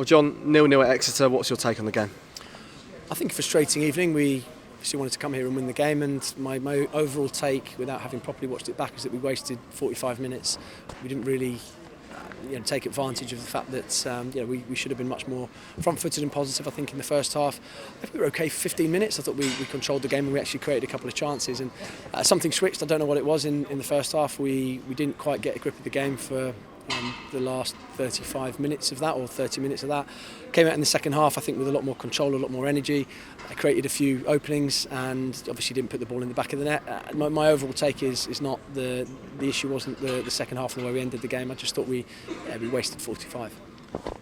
Well, John, 0-0 at Exeter. What's your take on the game? I think a frustrating evening. We obviously wanted to come here and win the game, and my overall take, without having properly watched it back, is that we wasted 45 minutes. We didn't really take advantage of the fact that we should have been much more front-footed and positive. I think in the first half, I think we were okay for 15 minutes. I thought we controlled the game and we actually created a couple of chances, and something switched. I don't know what it was in the first half. We didn't quite get a grip of the game for the last 35 minutes of that, or 30 minutes of that. Came out in the second half, I think, with a lot more control, a lot more energy. I created a few openings and obviously didn't put the ball in the back of the net. My overall take is not the issue wasn't the second half and the way we ended the game. I just thought we wasted 45.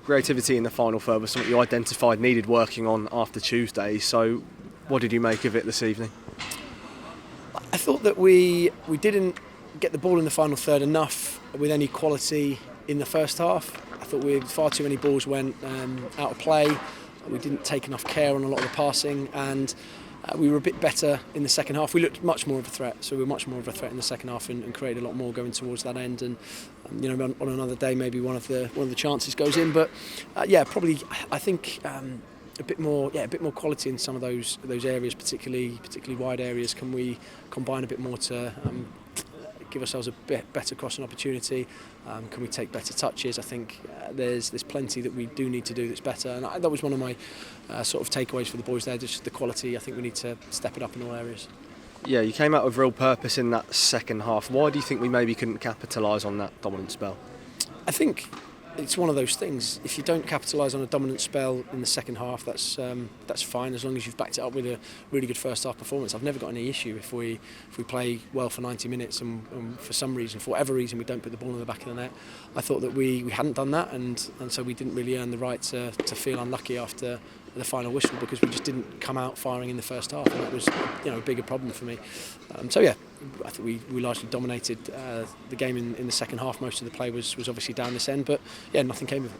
Creativity in the final third was something you identified needed working on after Tuesday. So what did you make of it this evening? I thought that we didn't get the ball in the final third enough with any quality in the first half. I thought far too many balls went out of play. We didn't take enough care on a lot of the passing, and we were a bit better in the second half. We looked much more of a threat, so we were much more of a threat in the second half and created a lot more going towards that end. And on another day, maybe one of the chances goes in. But probably I think a bit more quality in some of those areas, particularly wide areas. Can we combine a bit more to give ourselves a bit better crossing opportunity? Can we take better touches? I think there's plenty that we do need to do that's better, and that was one of my sort of takeaways for the boys there, just the quality. I think we need to step it up in all areas. Yeah, you came out with real purpose in that second half. Why do you think we maybe couldn't capitalise on that dominant spell? I think it's one of those things. If you don't capitalise on a dominant spell in the second half, that's fine, as long as you've backed it up with a really good first half performance. I've never got any issue if we play well for 90 minutes and for some reason, for whatever reason, we don't put the ball in the back of the net. I thought that we hadn't done that, and so we didn't really earn the right to feel unlucky after the final whistle, because we just didn't come out firing in the first half, and that was a bigger problem for me. I think we largely dominated the game in the second half. Most of the play was obviously down this end, but nothing came of it.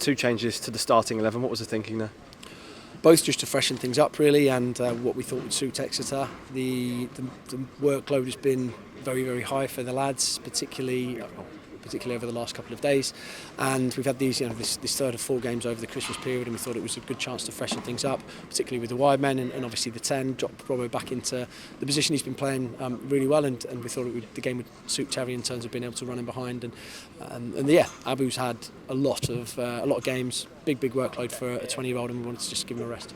2 changes to the starting 11. What was the thinking there? Both just to freshen things up really, and what we thought would suit Exeter. The workload has been very, very high for the lads, particularly over the last couple of days, and we've had these this third of 4 games over the Christmas period, and we thought it was a good chance to freshen things up, particularly with the wide men and obviously the 10. Dropped Robbo back into the position he's been playing really well, and we thought the game would suit Terry in terms of being able to run in behind, and Abu's had a lot of games, big workload for a 20-year-old, and we wanted to just give him a rest.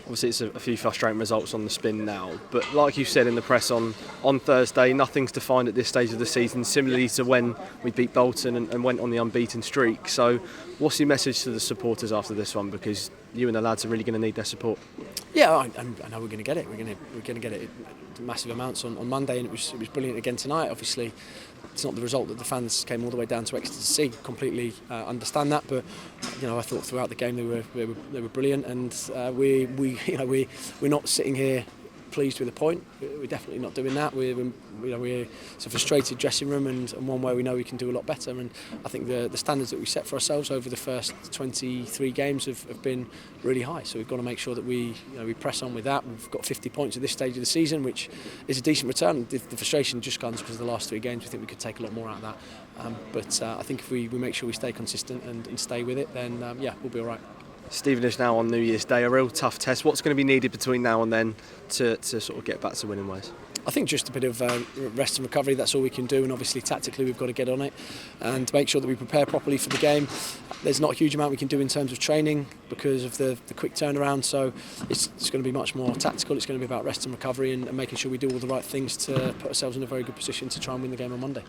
Obviously it's a few frustrating results on the spin now, but like you said in the press on Thursday, nothing's defined at this stage of the season, similarly to when we beat Bolton and went on the unbeaten streak. So what's your message to the supporters after this one, because you and the lads are really going to need their support? Yeah, I know we're going to get it. We're going to get it in massive amounts on Monday, and it was brilliant again tonight. Obviously it's not the result that the fans came all the way down to Exeter to see. Completely understand that, but I thought throughout the game they were brilliant, and we're not sitting here pleased with a point. We're definitely not doing that. It's a frustrated dressing room, and one where we know we can do a lot better. And I think the standards that we set for ourselves over the first 23 games have been really high. So we've got to make sure that we press on with that. We've got 50 points at this stage of the season, which is a decent return. The frustration just comes because of the last 3 games. We think we could take a lot more out of that. But I think if we make sure we stay consistent and stay with it, then we'll be all right. Stevenage now on New Year's Day, a real tough test. What's going to be needed between now and then to sort of get back to winning ways? I think just a bit of rest and recovery, that's all we can do, and obviously tactically we've got to get on it and make sure that we prepare properly for the game. There's not a huge amount we can do in terms of training because of the quick turnaround, so it's going to be much more tactical. It's going to be about rest and recovery and making sure we do all the right things to put ourselves in a very good position to try and win the game on Monday.